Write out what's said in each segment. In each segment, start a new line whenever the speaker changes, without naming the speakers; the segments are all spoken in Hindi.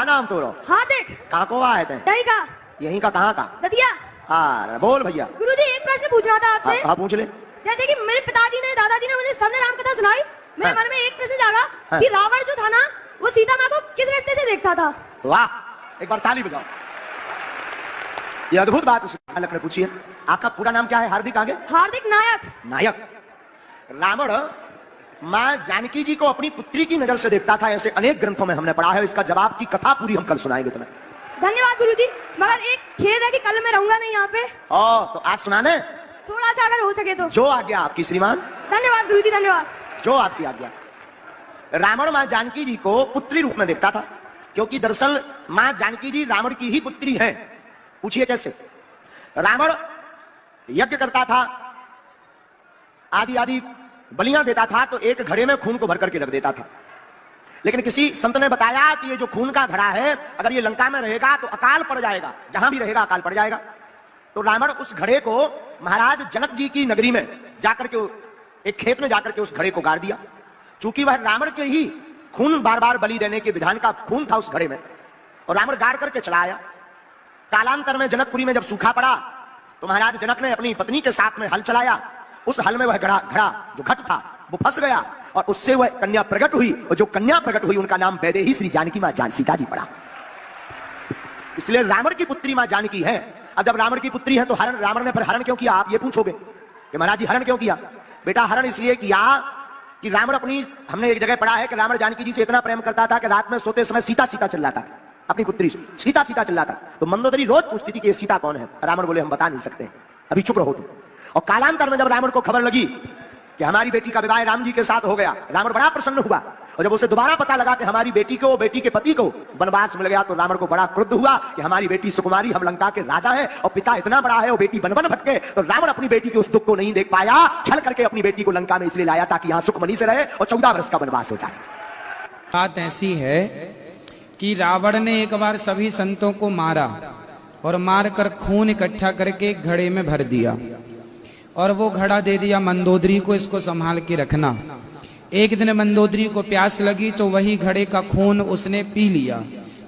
नाम तोरो?
हार्दिक।
कहाँ को आए थे?
यही का।
यहीं का कहाँ का?
दतिया।
हाँ बोल भैया।
गुरुजी एक प्रश्न पूछना था आपसे।
हाँ पूछ ले।
जैसे कि मेरे पिताजी ने दादाजी ने मुझे सबने राम कथा सुनाई, मेरे मन में एक प्रश्न जागा कि रावण जो था ना वो सीता माँ को किस रास्ते से देखता था?
वाह, एक बार ताली बजाओ। ये अद्भुत बात बालक ने पूछी है। आपका पूरा नाम क्या है? हार्दिक आगे?
हार्दिक नायक।
नायक। रावण माँ जानकी जी को अपनी पुत्री की नजर से देखता था, ऐसे अनेक ग्रंथों में हमने पढ़ा है। इसका जवाब की कथा पूरी हम कल सुनाएंगे तुम्हें।
धन्यवाद गुरुजी, मगर एक खेद है कि कल मैं रहूंगा नहीं यहाँ पे।
तो आज सुनाने?
थोड़ा सा अगर हो सके तो।
जो आज्ञा आपकी श्रीमान।
धन्यवाद गुरुजी, धन्यवाद।
जो आपकी आज्ञा। रावण माँ जानकी जी को पुत्री रूप में देखता था, क्योंकि दरअसल माँ जानकी जी रावण की ही पुत्री हैं। पूछिए कैसे? रावण यज्ञ करता था, आदि आदि बलियां देता था, तो एक घड़े में खून को भर करके रख देता था। लेकिन किसी संत ने बताया कि ये जो खून का घड़ा है, अगर ये लंका में रहेगा तो अकाल पड़ जाएगा, जहां भी रहेगा अकाल पड़ जाएगा। तो रावण उस घड़े को महाराज जनक जी की नगरी में जाकर के, एक खेत में जाकर के उस घड़े को गाड़ दिया। चूंकि वह रावण के ही खून बार बार बलि देने के विधान का खून था उस घड़े में, और रावण गाड़ करके चला आया। कालांतर में जनकपुरी में जब सूखा पड़ा तो महाराज जनक ने अपनी पत्नी के साथ में हल चलाया। उस हल में वह घड़ा जो घट था वो फंस गया, और उससे वह कन्या प्रकट हुई, और जो कन्या प्रकट हुई उनका नाम वैदेही श्री जानकी मां सीता जी पड़ा। इसलिए रावण की पुत्री मां जानकी है। अब जब रावण की पुत्री है तो रावण ने फिर हरण क्यों किया? आप ये पूछोगे कि महाराज जी हरण क्यों किया? बेटा हरण इसलिए किया कि रावण हमने एक जगह पढ़ा है कि रावण जानकी जी से इतना प्रेम करता था कि रात में सोते समय सीता सीता चिल्लाता था, अपनी पुत्री से सीता सीता चिल्लाता। तो मंदोदरी रोज पूछती थी कि ये सीता कौन है? रावण बोले हम बता नहीं सकते, अभी चुप रहो तुम। और कालांतर में जब रावण को खबर लगी कि हमारी बेटी का विवाह राम जी के साथ हो गया, रावण बड़ा प्रसन्न हुआ। और जब उसे दोबारा पता लगा कि हमारी बेटी को, बेटी के पति को वनवास मिल गया, तो रावण को बड़ा क्रुद्ध हुआ कि हमारी बेटी सुकुमारी, हम लंका के राजा हैं, और पिता इतना बड़ा है और बेटी बन बन भटके। तो रावण अपनी बेटी के उस दुख को नहीं देख पाया, छल करके अपनी बेटी को लंका में इसलिए लाया ताकि यहाँ सुखमनी से रहे और 14 वर्ष का वनवास हो जाए।
बात ऐसी है कि रावण ने एक बार सभी संतों को मारा, और मारकर खून इकट्ठा करके घड़े में भर दिया, और वो घड़ा दे दिया मंदोदरी को, इसको संभाल के रखना। एक दिन मंदोदरी को प्यास लगी तो वही घड़े का खून उसने पी लिया,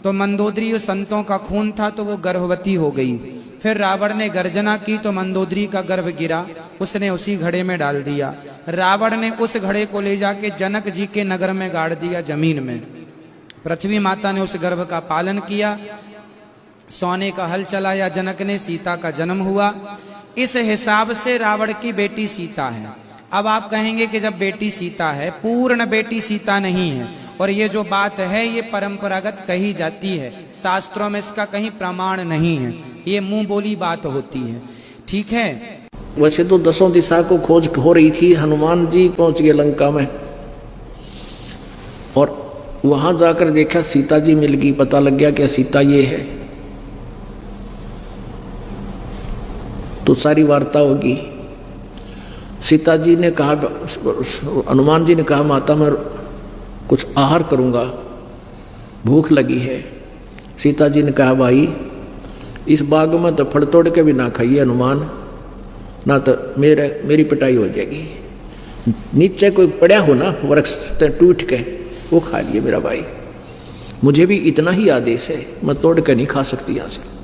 तो मंदोदरी उस संतों का खून था तो वो गर्भवती हो गई। फिर रावण ने गर्जना की तो मंदोदरी का गर्भ गिरा, उसने उसी घड़े में डाल दिया। रावण ने उस घड़े को ले जाके जनक जी के नगर में गाड़ दिया जमीन में। पृथ्वी माता ने उस गर्भ का पालन किया, सोने का हल चलाया जनक ने, सीता का जन्म हुआ। इस हिसाब से रावण की बेटी सीता है। अब आप कहेंगे कि जब बेटी सीता है, पूर्ण बेटी सीता नहीं है, और ये जो बात है ये परंपरागत कही जाती है, शास्त्रों में इसका कहीं प्रमाण नहीं है, ये मुंह बोली बात होती है, ठीक है।
वैसे तो 10 दिशा को खोज हो रही थी, हनुमान जी पहुंच गए लंका में, और वहां जाकर देखा सीता जी मिल गई, पता लग गया कि सीता ये है, तो सारी वार्ता होगी। सीता जी ने कहा, हनुमान जी ने कहा माता मैं कुछ आहार करूंगा, भूख लगी है। सीता जी ने कहा भाई इस बाग में तो फल तोड़ के भी ना खाइए हनुमान, ना तो मेरी पिटाई हो जाएगी। नीचे कोई पड़ा हो ना वृक्ष टूट के, वो खा लिए मेरा भाई, मुझे भी इतना ही आदेश है, मैं तोड़ के नहीं खा सकती यहाँ से।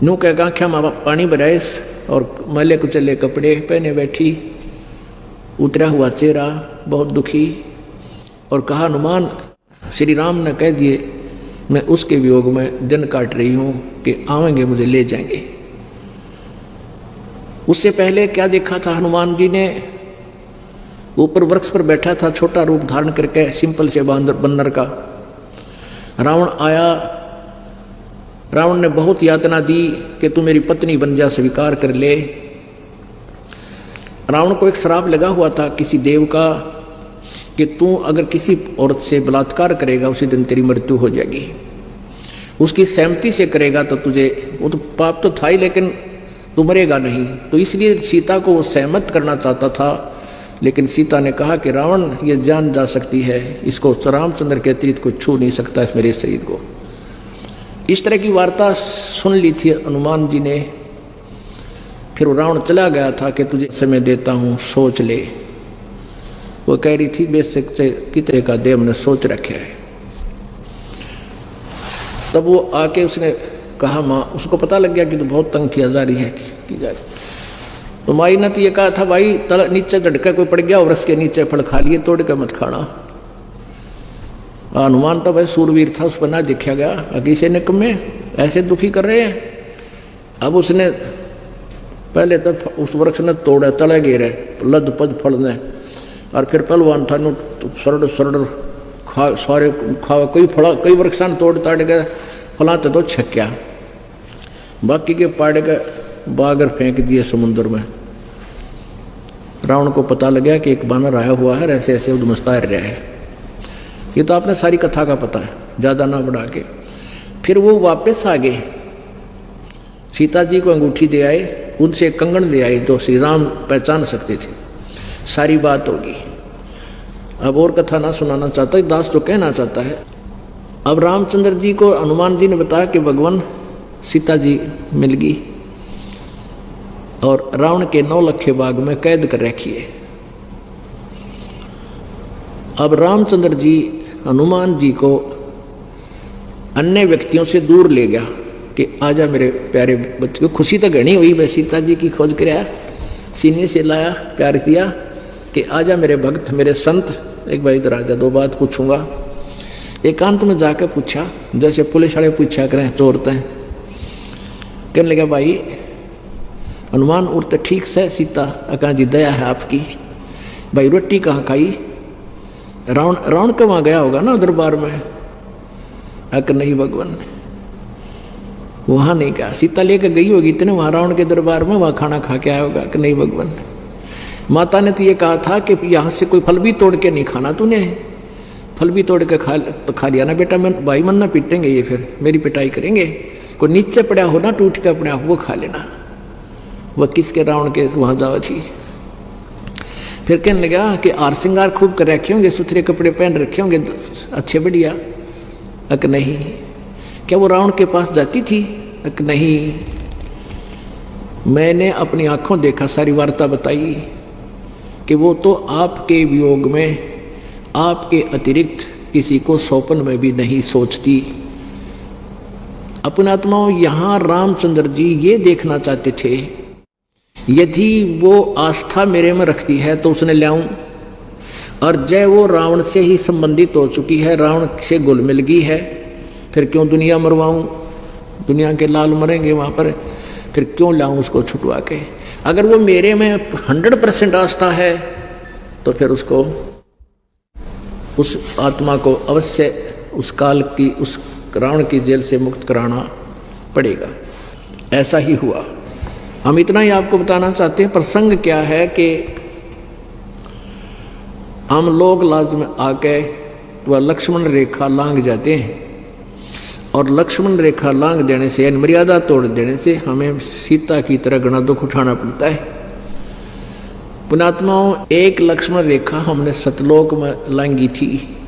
नू कह आख्या माँ पानी बनाए और मैले कुचले कपड़े पहने बैठी, उतरा हुआ चेहरा, बहुत दुखी, और कहा हनुमान श्री राम ने कह दिए मैं उसके वियोग में दिन काट रही हूँ कि आवेंगे मुझे ले जाएंगे। उससे पहले क्या देखा था हनुमान जी ने? ऊपर वृक्ष पर बैठा था छोटा रूप धारण करके, सिंपल से बंदर का। रावण आया, रावण ने बहुत यातना दी कि तू मेरी पत्नी बन जा, स्वीकार कर ले। रावण को एक श्राप लगा हुआ था किसी देव का कि तू अगर किसी औरत से बलात्कार करेगा उसी दिन तेरी मृत्यु हो जाएगी, उसकी सहमति से करेगा तो तुझे, वो तो पाप तो था ही लेकिन तू मरेगा नहीं। तो इसलिए सीता को वो सहमत करना चाहता था, लेकिन सीता ने कहा कि रावण ये जान जा सकती है, इसको रामचंद्र के अतिरिक्त कोई छू नहीं सकता इस मेरे शरीर को। इस तरह की वार्ता सुन ली थी हनुमान जी ने। फिर रावण चला गया था कि तुझे समय देता हूँ, सोच ले। वो कह रही थी बेशक कितने का देव ने सोच रखे है। तब वो आके उसने कहा माँ, उसको पता लग गया कि तो बहुत तंग किया जा रही है की जा रही। तो माई ने तो ये कहा था भाई तल नीचे झटका कोई पड़ गया वृक्ष के नीचे फल खा लिए, तोड़ के मत खाना। हनुमान तो भाई सूरवीर था, उस पर ना देखा गया किसी ने कमे ऐसे दुखी कर रहे हैं। अब उसने पहले तो उस वृक्ष ने तोड़ा, तले गिरे लद पद फल ने, और फिर पहलवान था सरड़ सरड़ खा सारे खावा, कोई फला कई वृक्षा ने तोड़ ताड़ के फलाते तो छक्या, बाकी के पाड़ के बागर फेंक दिए समुद्र में। रावण को पता लगा कि एक बानर आया हुआ है, ऐसे ऐसे उद्मस्ता रहा है। ये तो आपने सारी कथा का पता है, ज़्यादा ना बढ़ा के। फिर वो वापस आ गए, सीता जी को अंगूठी दे आए, उनसे कंगन दे आए जो श्री राम पहचान सकते थे। सारी बात होगी। अब और कथा ना सुनाना चाहता, दास तो कहना चाहता है। अब रामचंद्र जी को हनुमान जी ने बताया कि भगवान सीता जी मिल गई और रावण के 9 लखे बाग में कैद कर रखी है। अब रामचंद्र जी हनुमान जी को अन्य व्यक्तियों से दूर ले गया कि आजा मेरे प्यारे बच्चे को। खुशी तो घनी हुई, मैं सीता जी की खोज कराया, सीने से लाया, प्यार किया कि आजा मेरे भक्त मेरे संत, एक बार इधर आजा, 2 बात पूछूंगा। एकांत में जाकर पूछा, जैसे पुलिस वाले पूछा करें चोरते हैं। कहने लगा भाई हनुमान उड़ते ठीक से, सीता अका जी दया है आपकी, भाई रोटी कहाँ खाई? रावण के वहाँ गया होगा ना दरबार में? अक नहीं भगवान, वहाँ नहीं गया। सीता लेकर गई होगी इतने वहाँ रावण के दरबार में, वहाँ खाना खा के आया होगा कि नहीं भगवान। माता ने तो ये कहा था कि यहाँ से कोई फल भी तोड़ के नहीं खाना तूने, फल भी तोड़ के खा लिया ना बेटा, मैं भाई मन ना पीटेंगे ये, फिर मेरी पिटाई करेंगे। कोई नीचे पड़ा हो ना टूट के अपने आप, वो खा लेना। वह किसके रावण के वहाँ जाओ छी। फिर कहने लगा कि आर श्रृंगार खूब कर रखे होंगे, सुथरे कपड़े पहन रखे होंगे अच्छे बढ़िया? अक नहीं। क्या वो रावण के पास जाती थी? अक नहीं। मैंने अपनी आंखों देखा, सारी वार्ता बताई कि वो तो आपके वियोग में आपके अतिरिक्त किसी को सौपन में भी नहीं सोचती। अपने आत्माओं, यहाँ रामचंद्र जी ये देखना चाहते थे यदि वो आस्था मेरे में रखती है तो उसने ले आऊं, और जय वो रावण से ही संबंधित हो चुकी है, रावण से घुल मिल गई है, फिर क्यों दुनिया मरवाऊं? दुनिया के लाल मरेंगे वहाँ पर, फिर क्यों लाऊं उसको छुटवा के? अगर वो मेरे में 100% आस्था है तो फिर उसको, उस आत्मा को अवश्य उस काल की, उस रावण की जेल से मुक्त कराना पड़ेगा। ऐसा ही हुआ। हम इतना ही आपको बताना चाहते हैं। प्रसंग क्या है कि हम लोग लाज में आके वह लक्ष्मण रेखा लांघ जाते हैं, और लक्ष्मण रेखा लांघ देने से यानी मर्यादा तोड़ देने से हमें सीता की तरह घना दुख उठाना पड़ता है। पुणात्माओं, एक लक्ष्मण रेखा हमने सतलोक में लांघी थी,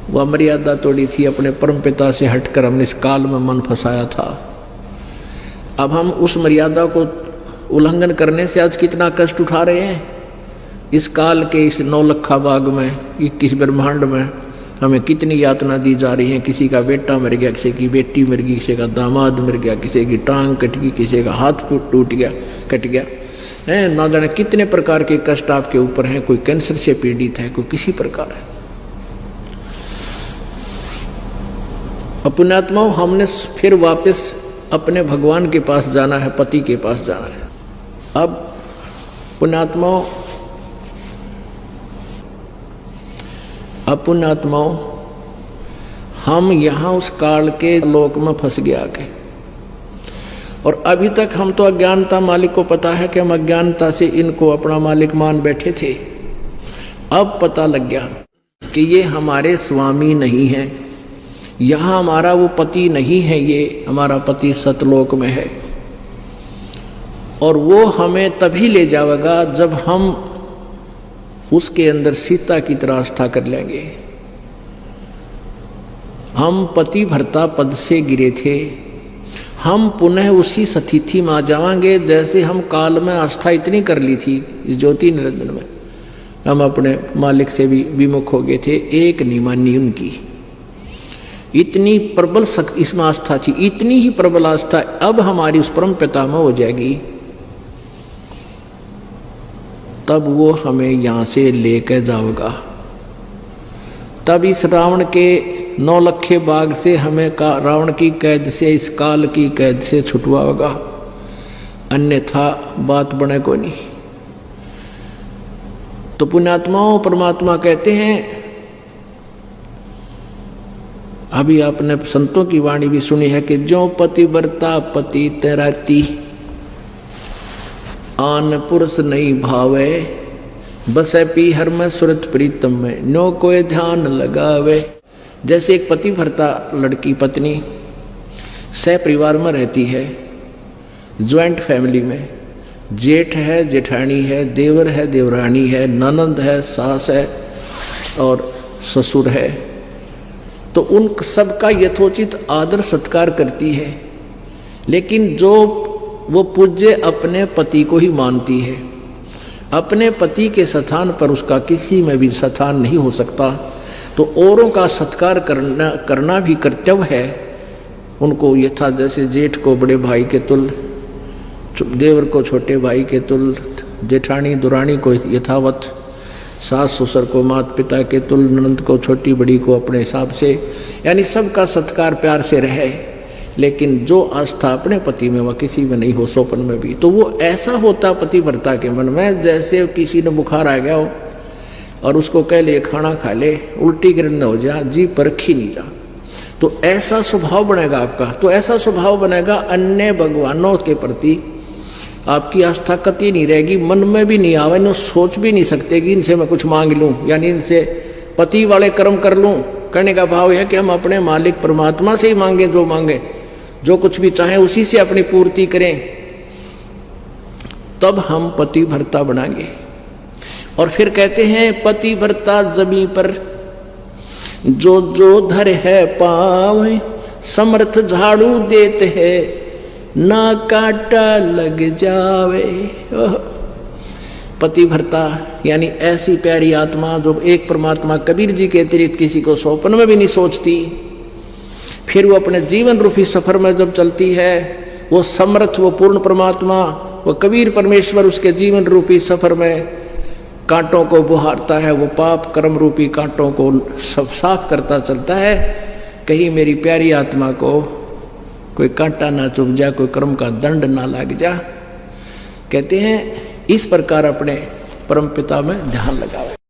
वह मर्यादा तोड़ी थी, अपने परमपिता से हटकर हमने इस काल में मन फंसाया था। अब हम उस मर्यादा को उल्लंघन करने से आज कितना कष्ट उठा रहे हैं। इस काल के इस 9 लखा बाग में, 21 ब्रह्मांड में हमें कितनी यातना दी जा रही है। किसी का बेटा मर गया, किसी की बेटी मर गई, किसी का दामाद मर गया, किसी की टांग कट गई, किसी का हाथ टूट गया, कट गया है, ना जाने कितने प्रकार के कष्ट आपके ऊपर हैं। कोई कैंसर से पीड़ित है, कोई किसी प्रकार है। पुण्यात्माओं, हमने फिर वापस अपने भगवान के पास जाना है, पति के पास जाना है। अब पुण्यात्माओं, हम यहाँ उस काल के लोक में फंस गया के, और अभी तक हम तो अज्ञानता, मालिक को पता है कि हम अज्ञानता से इनको अपना मालिक मान बैठे थे। अब पता लग गया कि ये हमारे स्वामी नहीं है, यहाँ हमारा वो पति नहीं है, ये हमारा पति सतलोक में है, और वो हमें तभी ले जाएगा जब हम उसके अंदर सीता की तरह आस्था कर लेंगे। हम पति भर्ता पद से गिरे थे, हम पुनः उसी सतिथि में आ जाएंगे जैसे हम काल में आस्था इतनी कर ली थी इस ज्योति निरंजन में, हम अपने मालिक से भी विमुख हो गए थे, एक नहीं मानी उनकी। इतनी प्रबल इसमें आस्था थी, इतनी ही प्रबल आस्था अब हमारी उस परम पिता में हो जाएगी, तब वो हमें यहां से लेकर जाएगा। तब इस रावण के 9 लखे बाग से हमें रावण की कैद से, इस काल की कैद से छुटवाएगा, अन्यथा बात बने को नहीं। तो पुण्यात्माओं, परमात्मा कहते हैं, अभी आपने संतों की वाणी भी सुनी है कि जो पतिव्रता पति तैराती, आन पुरुष नहीं भावे, बसे पी हर में सुरत प्रीतम में, नो कोई ध्यान लगावे। जैसे एक पतिव्रता लड़की पत्नी सह परिवार में रहती है, ज्वाइंट फैमिली में, जेठ है, जेठानी है, देवर है, देवरानी है, ननंद है, सास है और ससुर है, तो उन सबका यथोचित आदर सत्कार करती है। लेकिन जो वो पूज्य अपने पति को ही मानती है, अपने पति के स्थान पर उसका किसी में भी स्थान नहीं हो सकता, तो औरों का सत्कार करना भी कर्तव्य है। उनको यथा जैसे जेठ को बड़े भाई के तुल, देवर को छोटे भाई के तुल, जेठानी दुरानी को यथावत, सास ससुर को माता पिता के तुल, ननंद को छोटी बड़ी को अपने हिसाब से, यानी सबका सत्कार प्यार से रहे। लेकिन जो आस्था अपने पति में वह किसी में नहीं हो, स्वप्न में भी, तो वो ऐसा होता पतिव्रता के मन में जैसे किसी ने बुखार आ गया हो और उसको कह ले खाना खा ले, उल्टी गिरन हो जा, जी परखी नहीं जा, तो ऐसा स्वभाव बनेगा आपका। तो ऐसा स्वभाव बनेगा अन्य भगवानों के प्रति आपकी आस्था कति नहीं रहेगी, मन में भी नहीं आवे, न सोच भी नहीं सकते कि इनसे मैं कुछ मांग लूं, यानी इनसे पति वाले कर्म कर लूं। करने का भाव है कि हम अपने मालिक परमात्मा से ही मांगे, जो मांगे, जो कुछ भी चाहे उसी से अपनी पूर्ति करें, तब हम पतिव्रता बनाएंगे। और फिर कहते हैं पतिव्रता जमी पर जो जो धर है पावे, समर्थ झाड़ू देते हैं ना काटा लग जावे। पतिव्रता यानी ऐसी प्यारी आत्मा जो एक परमात्मा कबीर जी के अतिरिक्त किसी को स्वप्न में भी नहीं सोचती, फिर वो अपने जीवन रूपी सफर में जब चलती है, वो समर्थ, वो पूर्ण परमात्मा, वो कबीर परमेश्वर उसके जीवन रूपी सफर में कांटों को बुहारता है, वो पाप कर्म रूपी कांटों को सब साफ करता चलता है, कहीं मेरी प्यारी आत्मा को कोई कांटा ना चुभ जा, कोई कर्म का दंड ना लग जा। कहते हैं इस प्रकार अपने परम पिता में ध्यान लगावे।